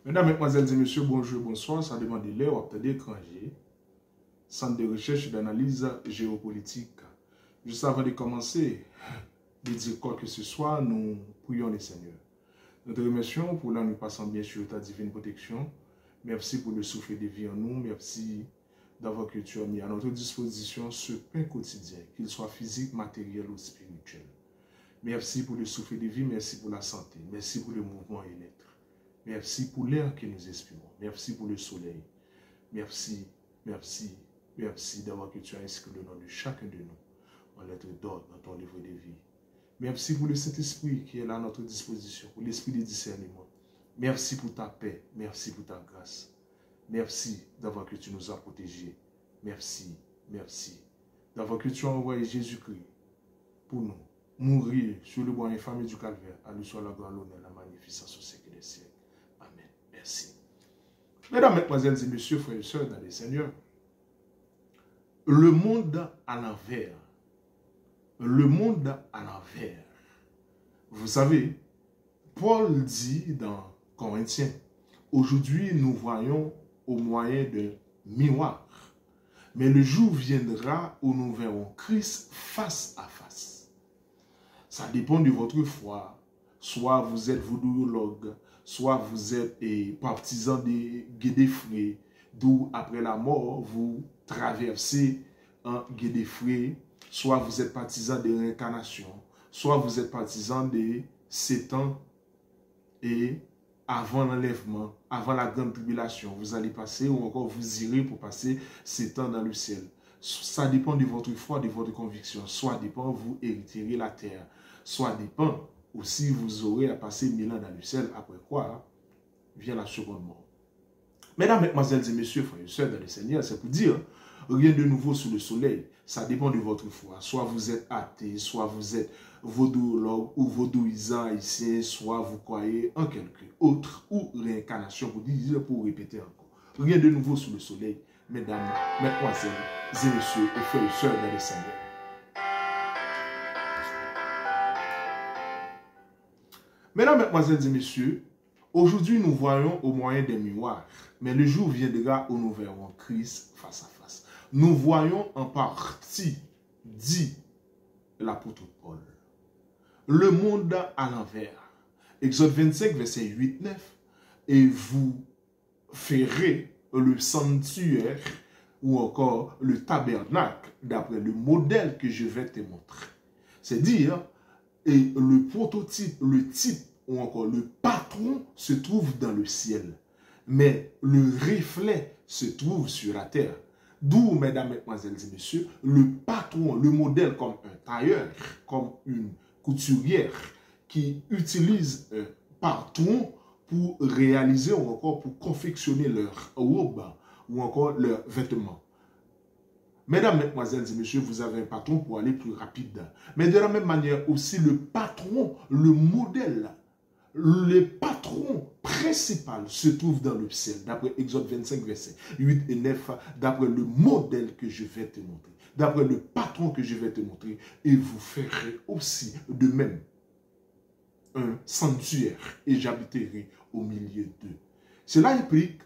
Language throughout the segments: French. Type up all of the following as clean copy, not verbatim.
Mesdames, Mesdemoiselles et Messieurs, bonjour, bonsoir. Ça demande de l'air, obtenir étranger. Centre de recherche et d'analyse géopolitique. Juste avant de commencer, de dire quoi que ce soit, nous prions le Seigneur. Nous te remercions pour là, nous passons bien sûr ta divine protection. Merci pour le souffle de vie en nous. Merci d'avoir que tu as mis à notre disposition ce pain quotidien, qu'il soit physique, matériel ou spirituel. Merci pour le souffle de vie, merci pour la santé, merci pour le mouvement et l'être. Merci pour l'air que nous expirons. Merci pour le soleil. Merci, merci, merci d'avoir que tu as inscrit le nom de chacun de nous en lettres d'or dans ton livre de vie. Merci pour le Saint-Esprit qui est là à notre disposition, pour l'esprit de discernement. Merci pour ta paix, merci pour ta grâce. Merci d'avoir que tu nous as protégés. Merci, merci d'avoir que tu as envoyé Jésus-Christ pour nous mourir sur le bois infâme du calvaire. À lui soit la gloire, l'honneur, la magnificence au siècle des siècles. Amen. Merci. Mesdames, Mesdemoiselles et Messieurs, frères et sœurs dans les Seigneurs, le monde à l'envers. Le monde à l'envers. Vous savez, Paul dit dans Corinthiens, aujourd'hui nous voyons au moyen d'un miroir, mais le jour viendra où nous verrons Christ face à face. Ça dépend de votre foi. Soit vous êtes vaudouologue, soit vous êtes partisan des Guédéfrés, d'où après la mort, vous traversez un Guédéfré, soit vous êtes partisan des réincarnations, soit vous êtes partisan des 7 ans et avant l'enlèvement, avant la grande tribulation, vous allez passer ou encore vous irez pour passer 7 ans dans le ciel. Ça dépend de votre foi, de votre conviction. Soit dépend, vous hériterez la terre. Soit dépend, aussi vous aurez à passer 1000 ans dans le ciel, après quoi vient la seconde mort. Mesdames, Mesdemoiselles et Messieurs, frères et sœurs dans le Seigneur, c'est pour dire, rien de nouveau sous le soleil. Ça dépend de votre foi. Soit vous êtes athée, soit vous êtes vaudouologue ou vaudouisant haïtien, soit vous croyez en quelque autre ou réincarnation, pour répéter encore. Rien de nouveau sous le soleil, mesdames, mesdemoiselles et messieurs, et frères et sœurs dans le Seigneur. Mesdames, Mesdemoiselles et Messieurs, aujourd'hui nous voyons au moyen des miroirs, mais le jour viendra où nous verrons Christ face à face. Nous voyons en partie, dit l'apôtre Paul, le monde à l'envers. Exode 25, verset 8-9, et vous ferez le sanctuaire ou encore le tabernacle d'après le modèle que je vais te montrer. C'est dire, et le prototype, le type ou encore le patron se trouve dans le ciel, mais le reflet se trouve sur la terre. D'où, mesdames, mesdemoiselles et messieurs, le patron, le modèle comme un tailleur, comme une couturière qui utilise un patron pour réaliser ou encore pour confectionner leur robe ou encore leurs vêtements. Mesdames, Mesdemoiselles et Messieurs, vous avez un patron pour aller plus rapide. Mais de la même manière aussi, le patron, le modèle, le patron principal se trouve dans le ciel, d'après Exode 25, versets 8 et 9, d'après le modèle que je vais te montrer, d'après le patron que je vais te montrer, et vous ferez aussi de même un sanctuaire, et j'habiterai au milieu d'eux. Cela implique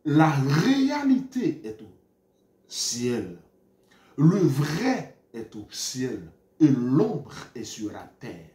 la réalité est au ciel. Le vrai est au ciel et l'ombre est sur la terre.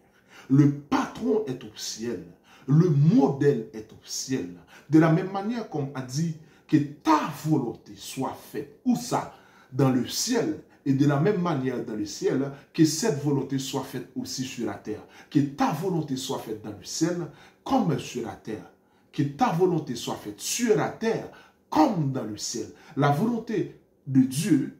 Le patron est au ciel. Le modèle est au ciel. De la même manière qu'on a dit que ta volonté soit faite. Où ça? Dans le ciel. Et de la même manière dans le ciel, que cette volonté soit faite aussi sur la terre. Que ta volonté soit faite dans le ciel comme sur la terre. Que ta volonté soit faite sur la terre comme dans le ciel. La volonté de Dieu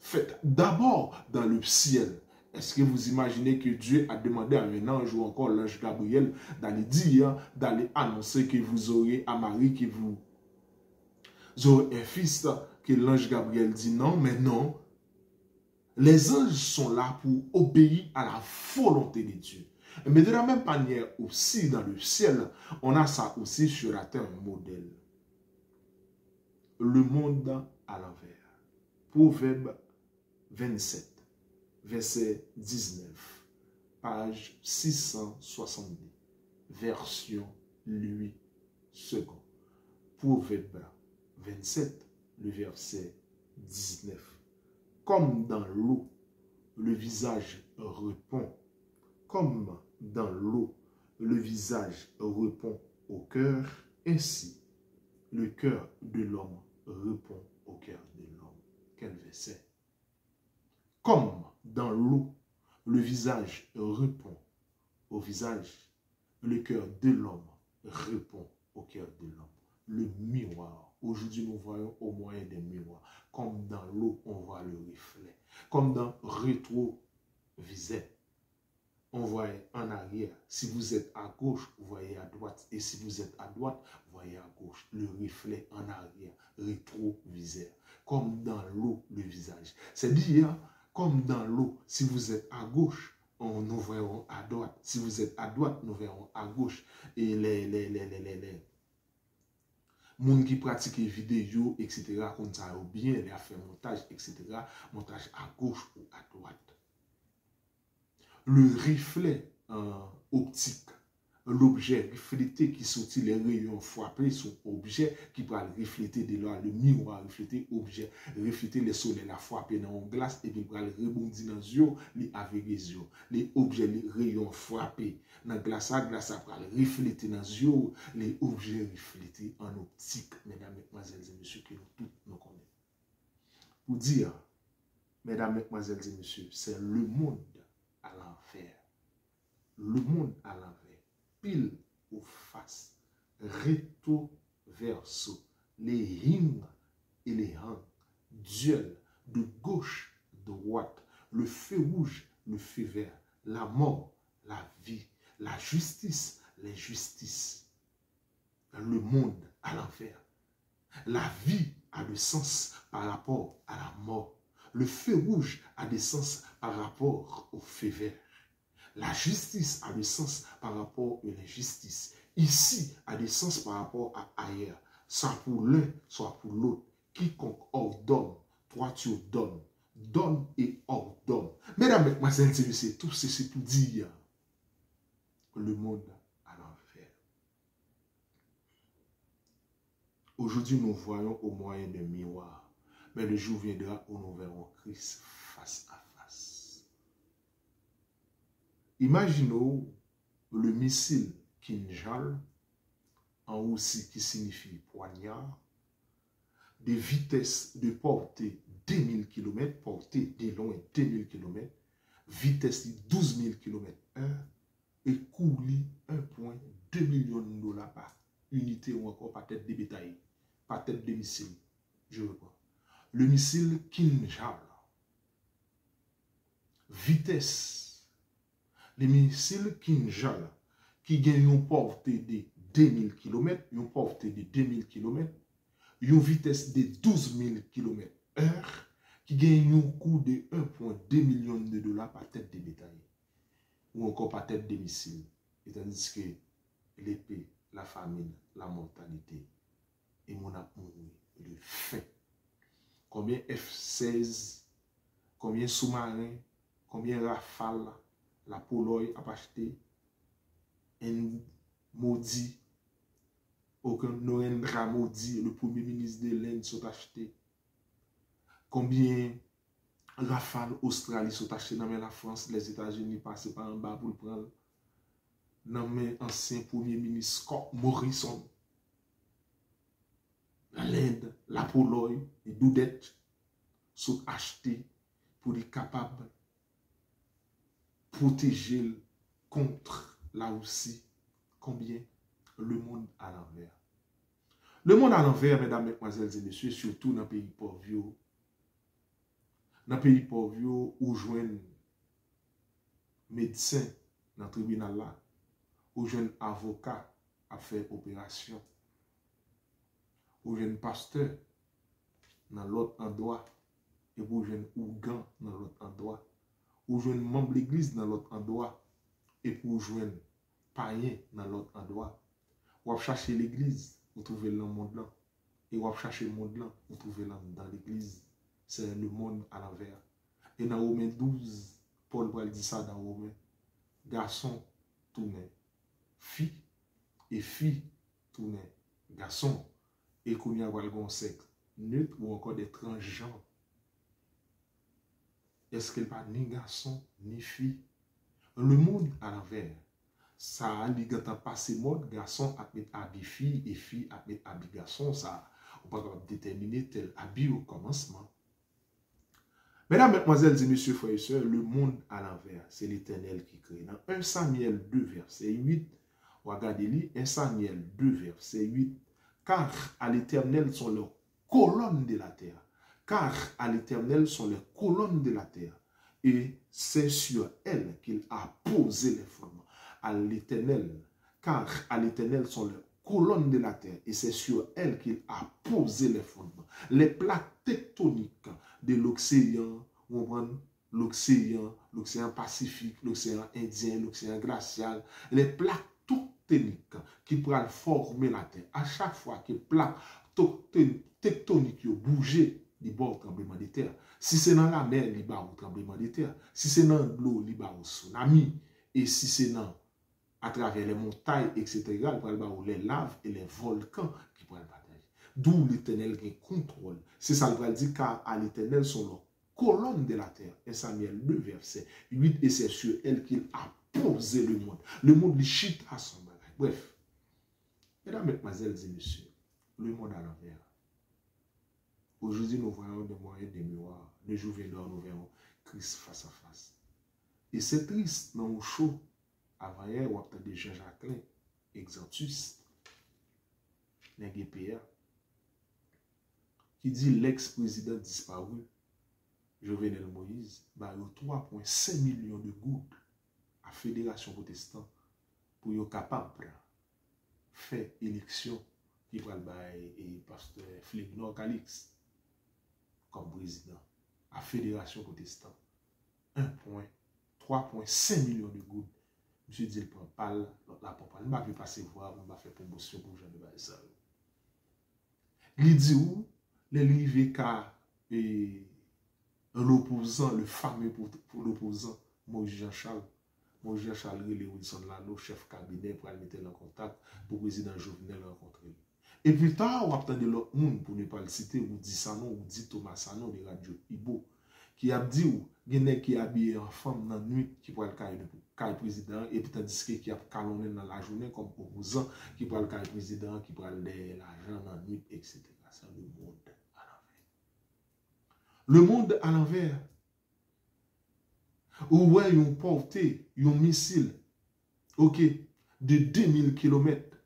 faite d'abord dans le ciel. Est-ce que vous imaginez que Dieu a demandé à un ange ou encore l'ange Gabriel d'aller dire, d'aller annoncer que vous aurez à Marie, que vous aurez un fils, que l'ange Gabriel dit non, mais non. Les anges sont là pour obéir à la volonté de Dieu. Mais de la même manière aussi dans le ciel, on a ça aussi sur la terre, un modèle. Le monde à l'envers. Proverbe 27, verset 19, page 670, version Louis II. Proverbe 27, le verset 19. Comme dans l'eau, le visage répond. Comme dans l'eau, le visage répond au cœur, ainsi le cœur de l'homme répond au cœur de l'homme. Quel verset? Comme dans l'eau, le visage répond au visage, le cœur de l'homme répond au cœur de l'homme. Le miroir. Aujourd'hui, nous voyons au moyen des miroirs. Comme dans l'eau, on voit le reflet. Comme dans rétroviseur, on voit en arrière. Si vous êtes à gauche, vous voyez à droite. Et si vous êtes à droite, vous voyez à gauche. Le reflet en arrière, rétroviseur. Comme dans l'eau, le visage. C'est dire, comme dans l'eau, si vous êtes à gauche, nous verrons à droite. Si vous êtes à droite, nous verrons à gauche. Et les gens qui pratiquent vidéo, etc., comme ça, ou bien les affaires montage, etc., montage à gauche ou à droite. Le reflet optique, l'objet reflété qui sortit les rayons frappés sur objet qui va refléter de là, le miroir refléter objet, refléter les soleils la frappé dans une glace et puis va rebondir dans les yeux, avec les yeux. Les objets, les rayons frappés dans la glace va refléter dans les yeux, les objets reflétés en optique, mesdames, mesdemoiselles et messieurs, que nous tous nous connaissons. Pour dire, mesdames, mesdemoiselles et messieurs, c'est le monde à l'envers. Le monde à l'envers. Pile ou face, recto verso, les hymnes et les hangs, duel de gauche, droite, le feu rouge, le feu vert, la mort, la vie, la justice, les justices. Le monde à l'envers. La vie a du sens par rapport à la mort. Le feu rouge a du sens par rapport au feu vert. La justice a du sens par rapport à l'injustice. Ici a du sens par rapport à ailleurs. Soit pour l'un, soit pour l'autre. Quiconque ordonne, toi tu ordonnes. Donne et ordonne. Mesdames, mesdemoiselles et messieurs, tout ceci pour dire le monde à l'envers. Aujourd'hui, nous voyons au moyen d'un miroir. Mais le jour viendra où nous verrons Christ face à face. Imaginons le missile Kinjal, en russie qui signifie poignard, de vitesse de portée 2000 km, portée de long et 2000 km, vitesse de 12 000 km/h, et coût 1,2 million de dollars par unité ou encore par tête de bétail, par tête de missile. Je reprends. Le missile Kinjal, vitesse. Les missiles Kinjal, qui gagnent une portée de 2000 km, une portée de 2000 km, une vitesse de 12 000 km/h, qui gagnent un coût de 1,2 million de dollars par tête de bétail, ou encore par tête de missile. Et tandis que l'épée, la famine, la mortalité, et mon amour, le faim. Combien F-16, combien sous-marins, combien rafales, la Pologne a acheté, un maudit, aucun Narendra maudit, le premier ministre de l'Inde, sont achetés. Combien Rafale Australie sont achetés dans la France, les États-Unis passent par en bas pour le prendre. Dans l'ancien premier ministre Scott Morrison. L'Inde, la Pologne, les Doudettes sont achetés pour être capables protéger contre la Russie. Combien? Le monde à l'envers. Le monde à l'envers, mesdames, mesdemoiselles et messieurs, surtout dans le pays pauvre. Dans le pays pauvre, où joignent médecins dans le tribunal là, où joignent avocats à faire opération, où joignent pasteurs dans l'autre endroit, et où joignent ougan dans l'autre endroit, où joignent membres de l'église dans l'autre endroit, et pour joindre païen dans l'autre endroit. Ou à chercher l'église, vous trouvez le monde là. Et vous chercher le monde là, vous trouvez dans l'église. C'est le monde à l'envers. Et dans Romains 12, Paul va dire ça dans Romains. Garçon tourne fille, et fille tourne garçon. et qu'on y a un sexe neutre ou encore des transgenres. Est-ce qu'elle pas ni garçon ni fille? Le monde à l'envers. Ça a li gata passé mode garçon à mettre habit fille et fille à mettre habit garçon. Ça, on peut pas déterminer tel habit au commencement. Mesdames, mesdemoiselles et messieurs, frères et sœurs, le monde à l'envers, c'est l'Éternel qui crée. Dans 1 Samuel 2, verset 8, regardez-le, 1 Samuel 2, verset 8, car à l'Éternel sont les colonnes de la terre. Car à l'Éternel sont les colonnes de la terre. Et c'est sur elle qu'il a posé les fondements. À l'Éternel, car à l'Éternel sont les colonnes de la terre, et c'est sur elle qu'il a posé les fondements. Les plaques tectoniques de l'océan, l'océan Pacifique, l'océan Indien, l'océan glacial, les plaques tectoniques qui pourraient former la terre. À chaque fois que les plaques tectoniques bougent, il y a un tremblement de terre. Si c'est dans la mer, il y a un tremblement de terre. Si c'est dans l'eau, il y a un tsunami. Et si c'est à travers les montagnes, etc., il y a les laves et les volcans qui pourraient partager. D'où l'Éternel qui contrôle. C'est ça le dit, car à l'Éternel sont les colonnes de la terre. Et Samuel 2, verset 8, et c'est sur elle qu'il a posé le monde. Le monde lui chute à son bagage. Bref, mesdames, mesdemoiselles et messieurs, le monde à l'envers. Aujourd'hui, nous voyons des moyens de miroirs. Le jour viendra, nous verrons Christ face à face. Et c'est triste, dans le show. Avant hier, on a entendu Jean-Jacques Exantus, NGPR, qui dit l'ex-président disparu, Jovenel Moïse, bah, il y a 3,5 millions de gouttes à la Fédération protestante pour être capable de faire élection qui va le pasteur Flégnor Calix comme président à la Fédération protestante. 3,5 millions de gouttes. Monsieur dit, il prend pas la pompe. Il m'a vu passer voir, il m'a fait promotion pour Jean de Baïsa. Il dit où les livres l'opposant, le fameux pour l'opposant, Moïse Jean-Charles. Moïse Jean-Charles, il est Wilson Lalo, chef cabinet, pour aller mettre en contact pour le président Jovenel rencontrer. Et plus tard, on a entendu l'autre monde, pour ne pas le citer, ou dit Sanon, ou dit Thomas Sanon, de Radio Ibo, qui a dit où il y a qui est habillé en femme dans la nuit, qui pourrait le président, et puis tandis qui a calonné dans la journée comme opposant, qui pourrait le président, qui pourrait l'argent dans la nuit, etc. C'est le monde à l'envers. Le monde à l'envers. Où ouais, ils ont porté un missile, ok, de 2000 km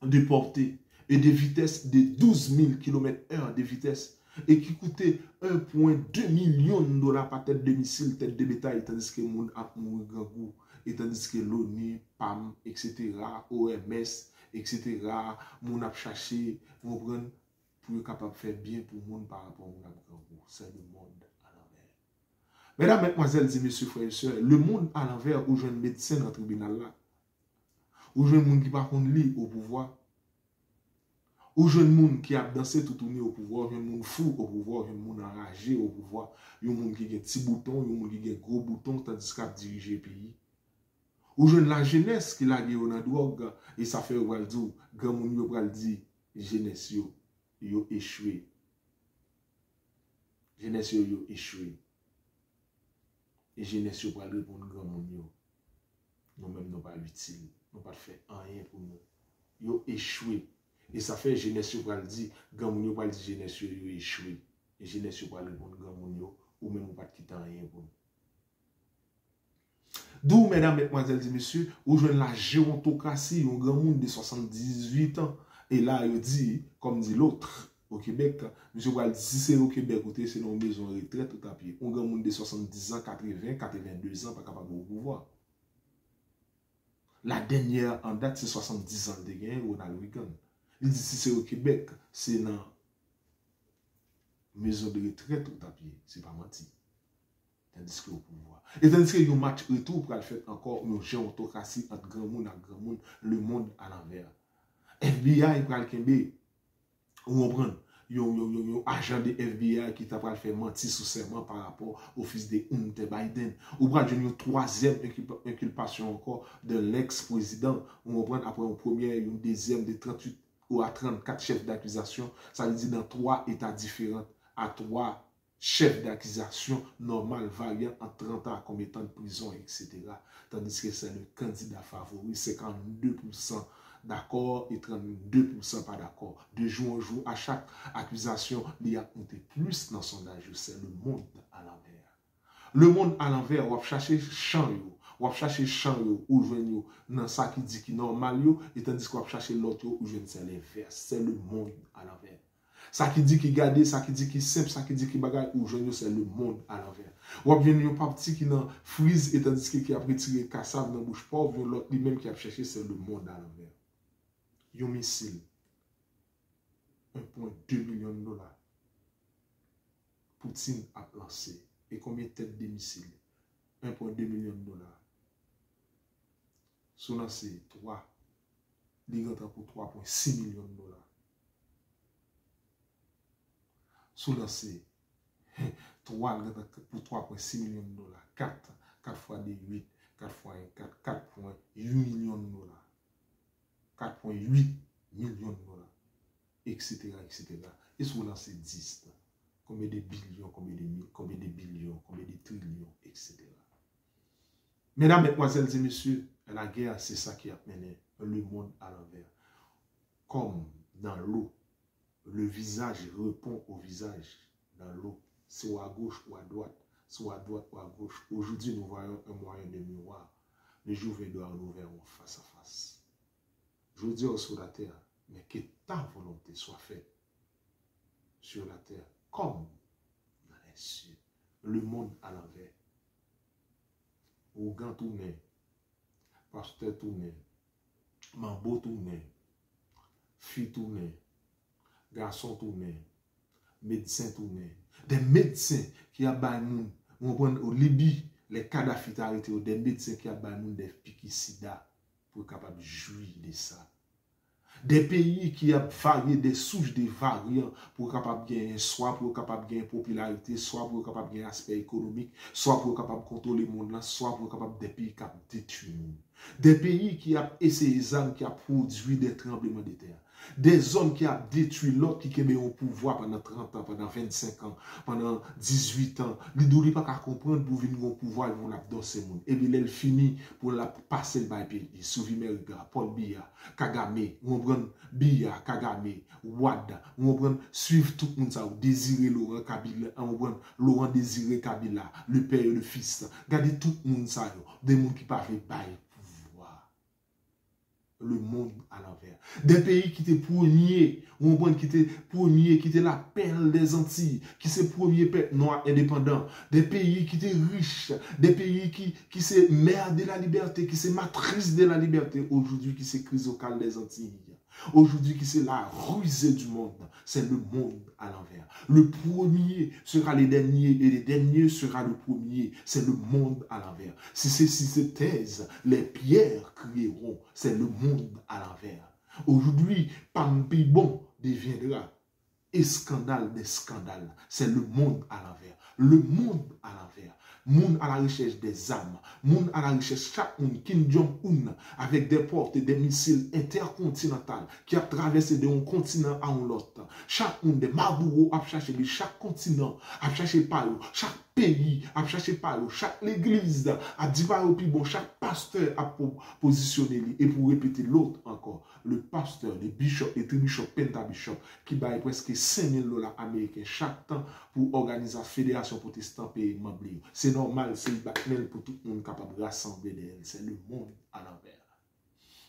de portée et de vitesse de 12 000 km/h de vitesse et qui coûtait 1,2 million de dollars par tête de missile, tête de bétail, tandis que le monde a mouru grand goût, et tandis que l'ONU, PAM, etc., OMS, etc., monde a cherché, pour être capable de faire bien pour le monde par rapport au grand goût. C'est le monde à l'envers. Mesdames, mesdemoiselles et messieurs, frères et sœurs, le monde à l'envers où j'ai un médecin dans le tribunal là, où j'ai un monde qui par contre lit au pouvoir, où j'ai un monde qui a dansé tout tourné au pouvoir, un monde fou au pouvoir, un monde enragé au pouvoir, un monde qui a des petits boutons, un monde qui a des gros boutons, tandis qu'il a dirigé le pays. Où j'ai la jeunesse qui a dans la drogue, et ça fait dire, grand monde va dire, jeunesse yo échoué. Jeunesse yo échoué. Et jeunesse yo va répondre grand monde yo. Nous-mêmes, nous pas utiles. Nous pas fait rien pour nous. Yo échoué. Et ça fait jeunesse yo va dire, grand monde yo va dire jeunesse yo échoué. Et jeunesse yo va répondre grand monde yo, ou même pas quitter rien pour nous. D'où, mesdames, mesdemoiselles et messieurs, où je la gérontocratie, un grand monde de 78 ans. Et là, il dit, comme dit l'autre, au Québec, M. Wald, si c'est au Québec, c'est une maison de retraite tout à pied. Un grand monde de 70 ans, 80, 82 ans, pas capable de pouvoir. La dernière en date, c'est 70 ans de gain, Ronald Reagan. Il dit, si c'est au Québec, c'est dans maison de retraite tout à pied. C'est pas menti. Tandis que au pouvoir. Et tandis qu'il y a un match retour pour le faire encore une gérontocratie entre grand monde et grand monde, le monde à l'envers. FBI pour le Kembe, on comprend, il y a un agent de FBI qui t'a pas fait mentir sous serment par rapport au fils de Hunter Biden. Ou bien une troisième inculpation encore de l'ex-président. On comprend après une première et une deuxième de 38 ou à 34 chefs d'accusation, ça veut dire dans 3 États différents, à 3 chefs d'accusation normal variant en 30 ans à combien de temps de prison, etc. Tandis que c'est le candidat favori, 52% d'accord et 32% pas d'accord. De jour en jour, à chaque accusation, il y a compté plus dans le sondage. C'est le monde à l'envers. Le monde à l'envers, on va chercher champ, on va chercher champ, ou joindre dans ça qui dit qui est normal, et tandis qu'on va chercher l'autre, ou joindre c'est l'inverse. C'est le monde à l'envers. Ça qui dit qui garde, ça qui dit qui simple, ça qui dit qui bagaille, ou joindre c'est le monde à l'envers. Ou bien un parti qui dans frise, et tandis qui a retiré cassave dans la bouche pauvre, l'autre lui-même qui a cherché, c'est le monde à l'envers. Un missile, 1,2 million de dollars. Poutine a lancé. Et combien de têtes de missiles? 1,2 million de dollars. Sous lancé 3. Il rentre pour 3,6 millions de dollars. Sous lancé 3 rentre pour 3,6 millions de dollars. 4 fois des 8, 4 fois 1, 4,8 millions de dollars. 4,8 millions de dollars. Etc. Et sous lancé 10. Combien de billions, combien de millions, combien de billions, combien de trillions, etc. Mesdames, mesdemoiselles et messieurs, la guerre, c'est ça qui a mené le monde à l'envers. Comme dans l'eau, le visage répond au visage dans l'eau, soit à gauche ou à droite, soit à droite ou à gauche. Aujourd'hui, nous voyons un moyen de miroir. Le jour viendra, nous verrons face à face. Je veux dire sur la terre, mais que ta volonté soit faite sur la terre, comme dans les cieux. Le monde à l'envers. Ougan tourné, pasteur tourné, mambo tourné, fille tourné, garçon tourné, médecin tourné. Des médecins qui a baillé au Libye, les Kadhafi arrêtés, des médecins qui a baillé des piquicidas pour être capable de jouir de ça. Des pays qui ont varié des souches des variants pour être capable de gagner, soit pour être capable de gagner popularité, soit pour être capable de gagner aspect économique, soit pour être capable de contrôler le monde, soit pour être capable de pays qui ont détruit le monde. Des pays qui ont essayé des armes qui ont produit des tremblements de terre. Des hommes qui ont détruit l'autre qui ont au pouvoir pendant 30 ans, pendant 25 ans, pendant 18 ans. Ils ne doivent pas comprendre pour venir au pouvoir, ils vont dans ce monde. Et bien, elle finit pour la passer le pays. Souvimerga, Paul Biya, Kagame, Biya, Kagame, Wada, suivre tout le monde ça, désirer Laurent Kabila, Laurent désirer Kabila, le père et le fils. Regardez tout le monde ça, des gens qui parlent bail. Le monde à l'envers. Des pays qui étaient premiers, qui étaient la perle des Antilles, qui sont premiers peuples noirs indépendants. Des pays qui étaient riches, des pays qui sont mère de la liberté, qui sont matrice de la liberté. Aujourd'hui, qui sont crise locale des Antilles. Aujourd'hui, qui c'est la rusée du monde, c'est le monde à l'envers. Le premier sera le dernier et le dernier sera le premier. C'est le monde à l'envers. Si c'est thèse, les pierres crieront. C'est le monde à l'envers. Aujourd'hui, parmi bon deviendra et scandale des scandales. C'est le monde à l'envers. Le monde à l'envers. Monde à la recherche des armes, monde à la recherche chaque monde, Kim Jong-un, avec des portes et des missiles intercontinentaux qui a traversé d'un continent à un autre. Chaque monde, des Mabouro a cherché chaque continent, a cherché par eux, chaque pays a cherché par eux, chaque église a dit par eux, puis bon, chaque pasteur a positionné et pour répéter l'autre encore, le pasteur, le bishop, et bishop, pentabishop, qui baille presque 5 000 $ américains chaque temps pour organiser la fédération protestante pays membre. C'est normal, c'est le pour tout le monde capable de rassembler d'elle. C'est le monde à l'envers.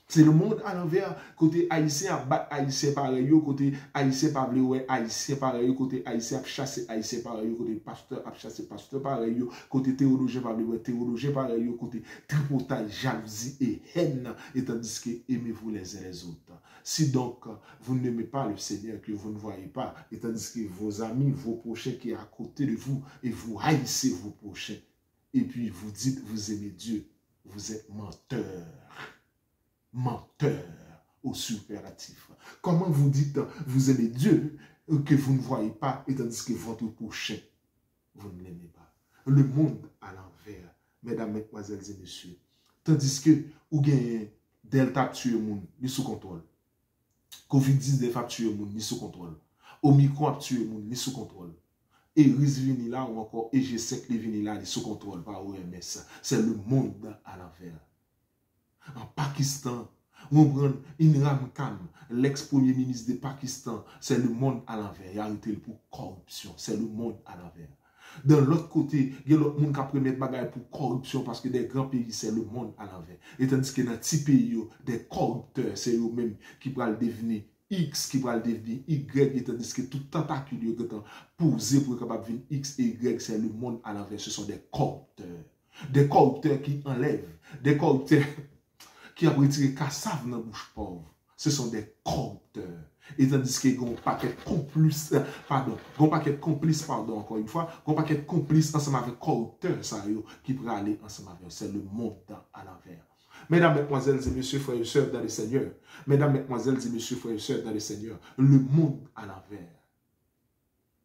C'est le monde à l'envers, côté haïtien a battu haïtien pareil, côté haïtien pas ouais haïtien pareil, côté haïtien a chassé haïtien pareil, côté pasteur a chassé pasteur pareil, côté théologien pas ouais théologien pareil, côté tripotage, jalousie et haine, et tandis que aimez-vous les uns les autres. Si donc vous n'aimez pas le Seigneur que vous ne voyez pas, et tandis que vos amis, vos prochains qui sont à côté de vous, et vous haïssez vos prochains, et puis vous dites vous aimez Dieu, vous êtes menteur. Menteur au superlatif. Comment vous dites vous aimez Dieu que vous ne voyez pas et tandis que votre prochain, vous ne l'aimez pas. Le monde à l'envers, mesdames, mesdemoiselles et messieurs. Tandis que vous gagnez Delta tuer le monde, il est sous contrôle. COVID-19 a tué moun ni sous contrôle. Omicron a tué moun ni sous contrôle. Et RIS vini là ou encore EG5 li vini là, li sous contrôle par OMS. C'est le monde à l'envers. En Pakistan, on prend Imran Khan, l'ex-premier ministre de Pakistan, c'est le monde à l'envers. Il a arrêté pour corruption. C'est le monde à l'envers. Dans l'autre côté, il y a l'autre monde qui a pris des bagages pour corruption parce que des grands pays, c'est le monde à l'envers. Et tandis que dans les petits pays, des corrupteurs, c'est eux-mêmes qui vont devenir X, qui vont devenir Y, et tandis que tout tentacule qui est posé pour capable devenir X et Y, c'est le monde à l'envers. Ce sont des corrupteurs. Des corrupteurs qui enlèvent. Des corrupteurs qui ont retiré cassave dans la bouche pauvre. Ce sont des corrupteurs. Et tandis qu'il y a un paquet complice, encore une fois, un paquet complice ensemble avec corrupteurs, ça, qui pourraient aller ensemble avec eux. C'est le monde à l'envers. Mesdames, mesdemoiselles et messieurs, frères et sœurs dans le Seigneur, mesdames, mesdemoiselles et messieurs, frères et sœurs dans le Seigneur, le monde à l'envers.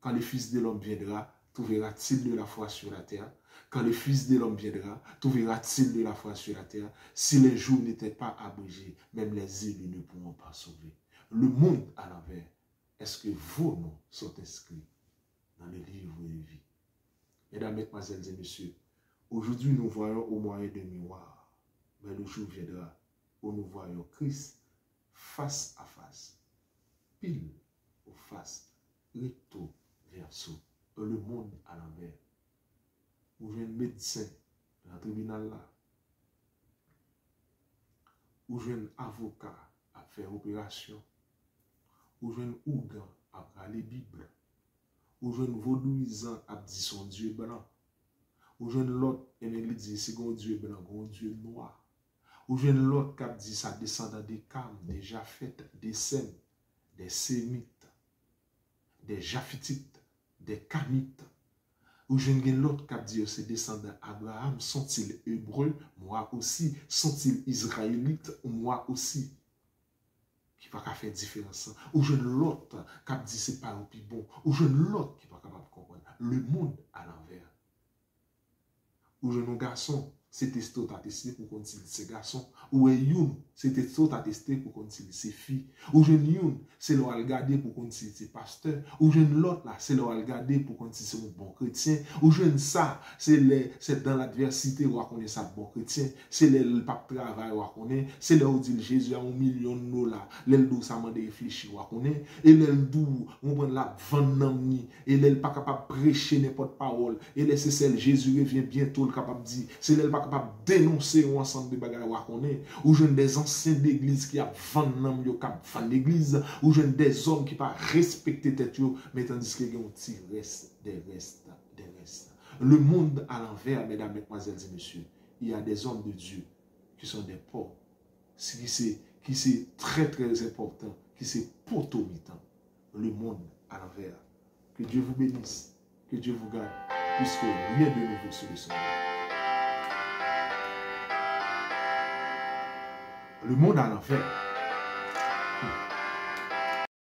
Quand le Fils de l'homme viendra, trouvera-t-il de la foi sur la terre? Quand le Fils de l'homme viendra, trouvera-t-il de la foi sur la terre? Si les jours n'étaient pas abrégés, même les élus ne pourront pas sauver. Le monde à l'envers. Est-ce que vos noms sont inscrits dans le livre de vie? Mesdames, mesdemoiselles et messieurs, aujourd'hui nous voyons au moyen de miroir, mais le jour viendra où nous voyons Christ face à face, pile ou face, recto verso, le monde à l'envers. Ou j'ai un médecin dans le tribunal là, ou j'ai un avocat à faire opération, ou j'ai un ougan à parler Bible, ou j'ai un vaudouisant à dire son Dieu blanc, ou j'ai l'autre et il dit c'est un Dieu blanc, un Dieu noir, ou j'ai l'autre qui dit ça descendant des Cam, des Japheth, des Sem, des Sémites, des Japhitites, des Camites. Ou je n'ai l'autre qui dit c'est descendant Abraham, sont-ils hébreux? Moi aussi. Sont-ils israélites? Moi aussi. Qui va faire différence. Ou je n'ai l'autre qui dit c'est pas au plus bon. Ou je n'ai l'autre qui va capable de comprendre. Le monde à l'envers. Ou je n'ai un garçon, c'est testé à tester pour qu'on dise c'est garçon. Ou un youn, c'est testé à tester pour qu'on dise c'est fille. Ou je n'ai youn, c'est le regarder pour qu'on dise c'est pasteur. Ou je n'ai l'autre là, c'est le regarder pour qu'on dise c'est un bon chrétien. Ou je n'ai ça, c'est dans l'adversité où on connaît ça bon chrétien. C'est le pape travail où on connaît. C'est là où dit Jésus a $1 million. L'el dou ça m'a réfléchi où on connaît. Et l'el dou, on prend la vente et l'el pas capable de prêcher n'importe parole. Et laisser celle Jésus revient bientôt le capable de dire. C'est l'el pas capable de dénoncer un ensemble de bagages où on connaît. Ou jeune des anciens d'église qui a vendu yo cap fan l'église, ou jeune des hommes qui pas respecter tête yo, mais tandis que y a un petit reste des restes. Le monde à l'envers, mesdames, mesdemoiselles et messieurs, il y a des hommes de Dieu qui sont des pauvres, qui c'est très très important, qui c'est potomitant. Le monde à l'envers. Que Dieu vous bénisse, que Dieu vous garde, puisque rien de nouveau sur le soleil. Le monde à l'envers.